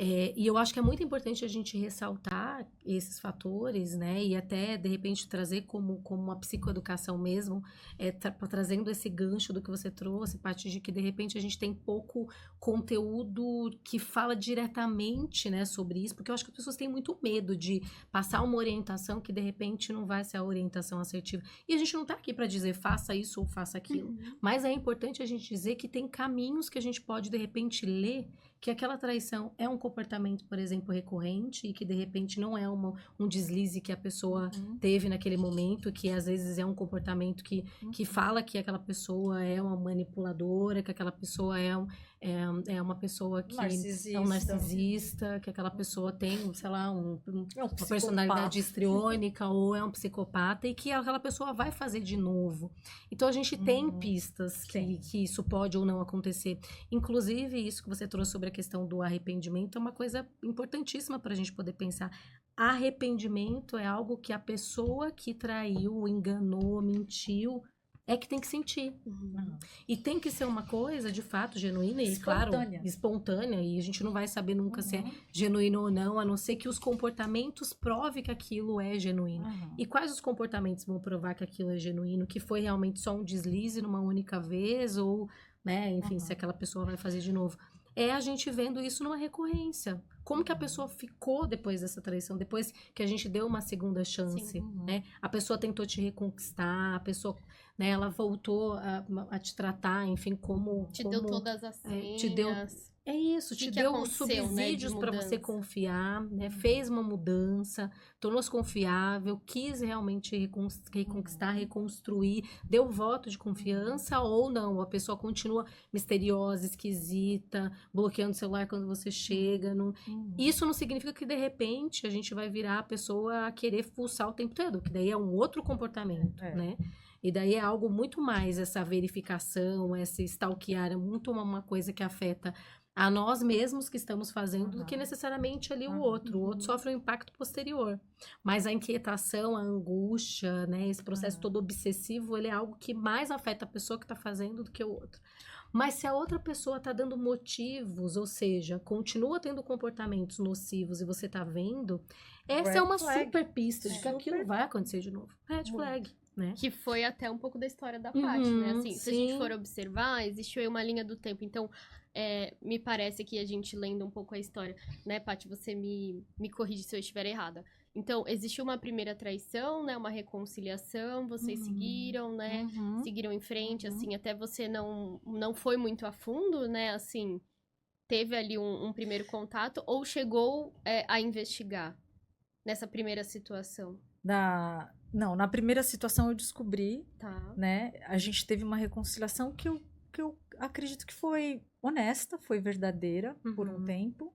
E eu acho que é muito importante a gente ressaltar esses fatores, né? E até, de repente, trazer como uma psicoeducação mesmo, trazendo esse gancho do que você trouxe, Paty, de que, de repente, a gente tem pouco conteúdo que fala diretamente, né, sobre isso, porque eu acho que as pessoas têm muito medo de passar uma orientação que, de repente, não vai ser a orientação assertiva. E a gente não tá aqui para dizer faça isso ou faça aquilo. Mas é importante a gente dizer que tem caminhos que a gente pode, de repente, ler que aquela traição é um comportamento, por exemplo, recorrente e que de repente não é um deslize que a pessoa teve naquele momento, que às vezes é um comportamento que fala que aquela pessoa é uma manipuladora, que aquela pessoa é uma pessoa que é um narcisista, que aquela pessoa tem, sei lá, uma personalidade histriônica ou é um psicopata e que aquela pessoa vai fazer de novo. Então a gente tem pistas que isso pode ou não acontecer. Inclusive, isso que você trouxe sobre a questão do arrependimento é uma coisa importantíssima para a gente poder pensar. Arrependimento é algo que a pessoa que traiu, enganou, mentiu, é que tem que sentir. E tem que ser uma coisa, de fato, genuína e, claro, espontânea. E a gente não vai saber nunca se é genuíno ou não, a não ser que os comportamentos provem que aquilo é genuíno. E quais os comportamentos vão provar que aquilo é genuíno? Que foi realmente só um deslize numa única vez? Ou, né, enfim, se aquela pessoa vai fazer de novo. É a gente vendo isso numa recorrência. Como que a pessoa ficou depois dessa traição? Depois que a gente deu uma segunda chance, né? A pessoa tentou te reconquistar, a pessoa, né, ela voltou a te tratar, enfim, como... Te deu todas as senhas. Te deu... É isso, te deu os subsídios, né, para você confiar, né? Fez uma mudança, tornou-se confiável, quis realmente reconquistar, reconstruir, deu voto de confiança ou não, a pessoa continua misteriosa, esquisita, bloqueando o celular quando você chega. Isso não significa que de repente a gente vai virar a pessoa a querer fuçar o tempo todo, que daí é um outro comportamento, né? E daí é algo muito mais essa verificação, esse stalkear, é muito uma coisa que afeta a nós mesmos que estamos fazendo do que necessariamente ali o outro. O outro sofre um impacto posterior. Mas a inquietação, a angústia, né, esse processo todo obsessivo, ele é algo que mais afeta a pessoa que está fazendo do que o outro. Mas se a outra pessoa está dando motivos, ou seja, continua tendo comportamentos nocivos e você está vendo, essa é uma super pista de que aquilo vai acontecer de novo. Red flag. Né? Que foi até um pouco da história da Paty, né? Assim, se a gente for observar, existe aí uma linha do tempo. Então, me parece que a gente lendo um pouco a história, né, Paty, você me corrige se eu estiver errada. Então, existiu uma primeira traição, né? Uma reconciliação, vocês seguiram, né? Seguiram em frente, assim, até você não foi muito a fundo, né? Assim, teve ali um primeiro contato ou chegou a investigar nessa primeira situação? Não, na primeira situação eu descobri, né? A gente teve uma reconciliação que eu acredito que foi honesta, foi verdadeira por um tempo.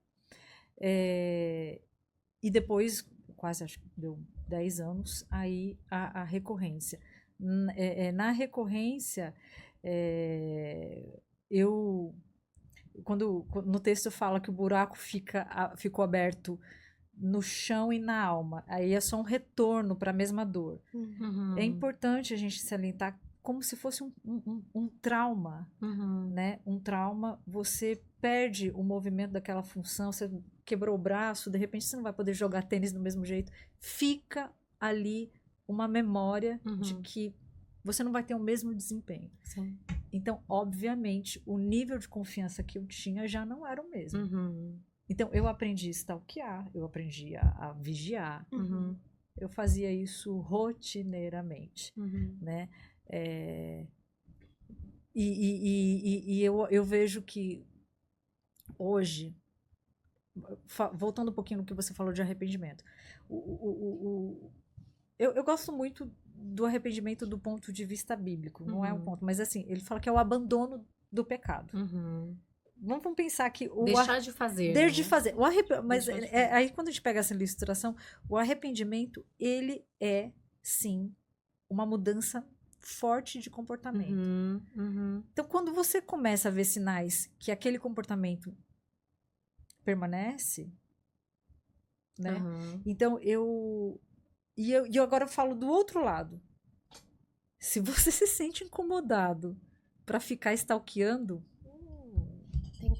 E depois, quase acho que deu 10 anos, aí a recorrência. Na recorrência, quando no texto fala que o buraco ficou aberto no chão e na alma, aí é só um retorno para a mesma dor. É importante a gente salientar como se fosse um trauma, né? Um trauma, você perde o movimento daquela função, você quebrou o braço, de repente você não vai poder jogar tênis do mesmo jeito. Fica ali uma memória de que você não vai ter o mesmo desempenho. Sim. Então, obviamente, o nível de confiança que eu tinha já não era o mesmo. Então, eu aprendi a stalkear, eu aprendi a vigiar. Eu fazia isso rotineiramente, né? Eu vejo que hoje, voltando um pouquinho no que você falou de arrependimento, eu gosto muito do arrependimento do ponto de vista bíblico, não é um ponto, mas assim, ele fala que é o abandono do pecado. Vamos pensar que deixar de fazer. Deixar de fazer. Mas aí quando a gente pega essa ilustração, o arrependimento, ele é, sim, uma mudança forte de comportamento. Então, quando você começa a ver sinais que aquele comportamento permanece, né? Então, eu agora falo do outro lado. Se você se sente incomodado para ficar stalkeando,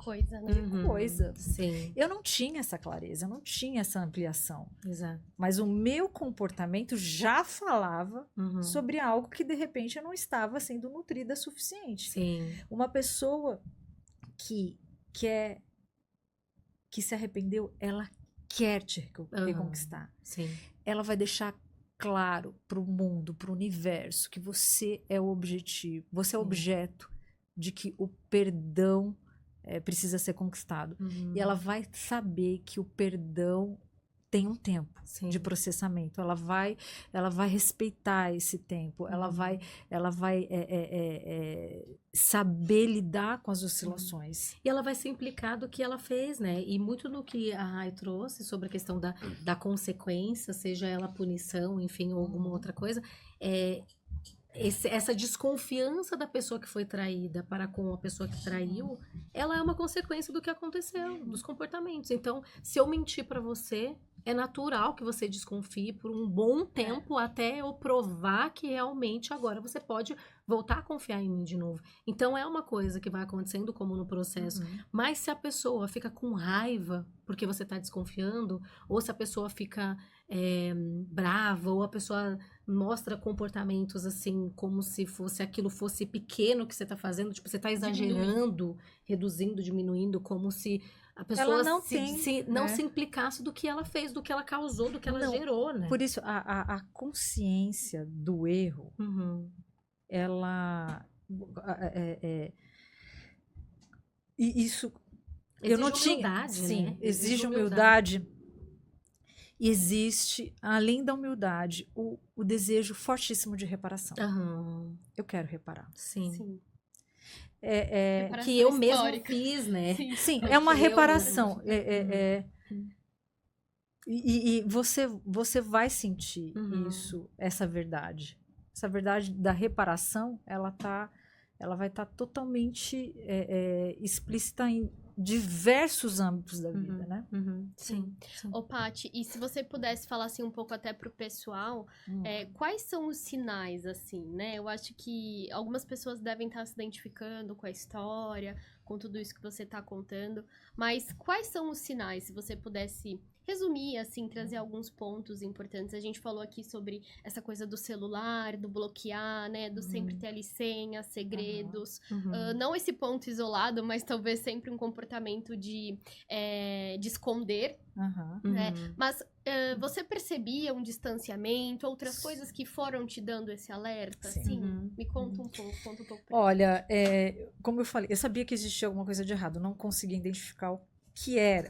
coisa, né? Que coisa. Sim. Eu não tinha essa clareza, eu não tinha essa ampliação. Exato. Mas o meu comportamento já falava sobre algo que, de repente, eu não estava sendo nutrida suficiente. Sim. Uma pessoa que se arrependeu, ela quer te reconquistar. Sim. Ela vai deixar claro para o mundo, para o universo, que você é o objetivo, você é o objeto de que o perdão precisa ser conquistado. E ela vai saber que o perdão tem um tempo de processamento. Ela vai respeitar esse tempo. Ela vai saber lidar com as oscilações. E ela vai se implicar do que ela fez, né? E muito do que a Rai trouxe sobre a questão da consequência, seja ela punição, enfim, ou alguma outra coisa, essa desconfiança da pessoa que foi traída para com a pessoa que traiu, ela é uma consequência do que aconteceu, dos comportamentos. Então, se eu mentir para você, é natural que você desconfie por um bom tempo até eu provar que realmente agora você pode voltar a confiar em mim de novo. Então, é uma coisa que vai acontecendo como no processo. Mas se a pessoa fica com raiva porque você está desconfiando, ou se a pessoa fica brava, ou a pessoa mostra comportamentos assim, como se aquilo fosse pequeno que você está fazendo, tipo, você está exagerando, reduzindo, diminuindo, como se a pessoa não se implicasse do que ela fez, do que ela causou, do que ela gerou, né? Por isso, a consciência do erro, ela... isso... Exige humildade, sim, né? exige humildade. E existe, além da humildade, o desejo fortíssimo de reparação. Eu quero reparar. Sim. Que eu mesmo fiz, né? Sim, é uma reparação. E você vai sentir isso, essa verdade. Essa verdade da reparação, ela vai estar totalmente explícita em diversos âmbitos da vida, né? Sim. Ô, Paty, e se você pudesse falar assim um pouco até pro pessoal, quais são os sinais, assim, né? Eu acho que algumas pessoas devem estar se identificando com a história, com tudo isso que você está contando, mas quais são os sinais, se você pudesse resumir, assim, trazer alguns pontos importantes. A gente falou aqui sobre essa coisa do celular, do bloquear, né? Do sempre ter ali senhas, segredos. Não esse ponto isolado, mas talvez sempre um comportamento de esconder, né? Mas você percebia um distanciamento, outras coisas que foram te dando esse alerta? Sim. Me conta um pouco. Olha, como eu falei, eu sabia que existia alguma coisa de errado, não conseguia identificar o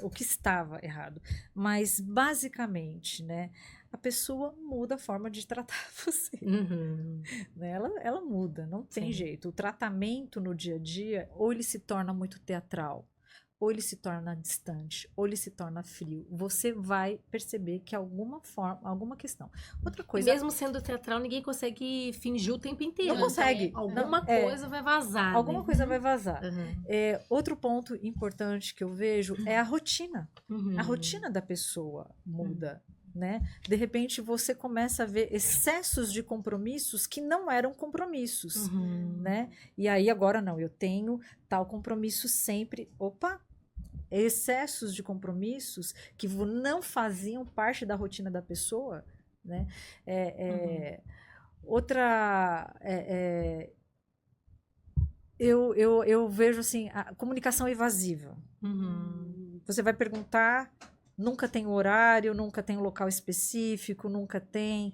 que estava errado. Mas, basicamente, né, a pessoa muda a forma de tratar você. Né? Ela muda, não tem jeito. O tratamento no dia a dia, ou ele se torna muito teatral, ou ele se torna distante, ou ele se torna frio. Você vai perceber que alguma questão. Outra coisa... E mesmo sendo teatral, ninguém consegue fingir o tempo inteiro. Não consegue. Alguma coisa vai vazar. Alguma coisa vai vazar. Outro ponto importante que eu vejo é a rotina. A rotina da pessoa muda. Né? De repente, você começa a ver excessos de compromissos que não eram compromissos. Né? E aí, agora não, eu tenho tal compromisso sempre. Opa! Excessos de compromissos que não faziam parte da rotina da pessoa. Né? Outra... eu vejo assim, a comunicação evasiva. Você vai perguntar... Nunca tem horário, nunca tem local específico, nunca tem...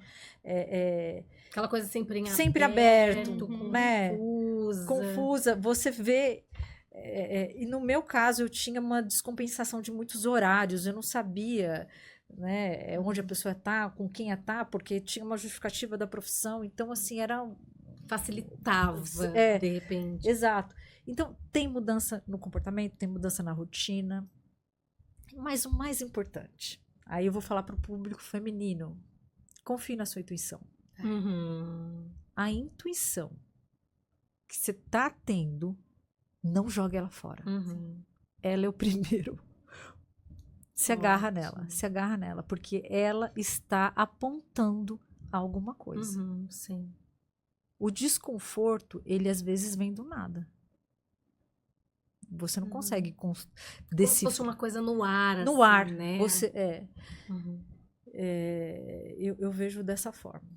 Aquela coisa sempre aberto, né? Confusa. Confusa. Você vê... e no meu caso, eu tinha uma descompensação de muitos horários. Eu não sabia, né, onde a pessoa está, com quem está, porque tinha uma justificativa da profissão. Então, assim, facilitava, de repente. Exato. Então, tem mudança no comportamento, tem mudança na rotina. Mas o mais importante, aí eu vou falar para o público feminino, confie na sua intuição. A intuição que você está tendo, não jogue ela fora. Ela é o primeiro. Se agarra nela, porque ela está apontando alguma coisa. Sim. O desconforto, ele às vezes vem do nada. você não consegue Como se decifrar. fosse uma coisa no ar, No ar, né? você eu vejo dessa forma.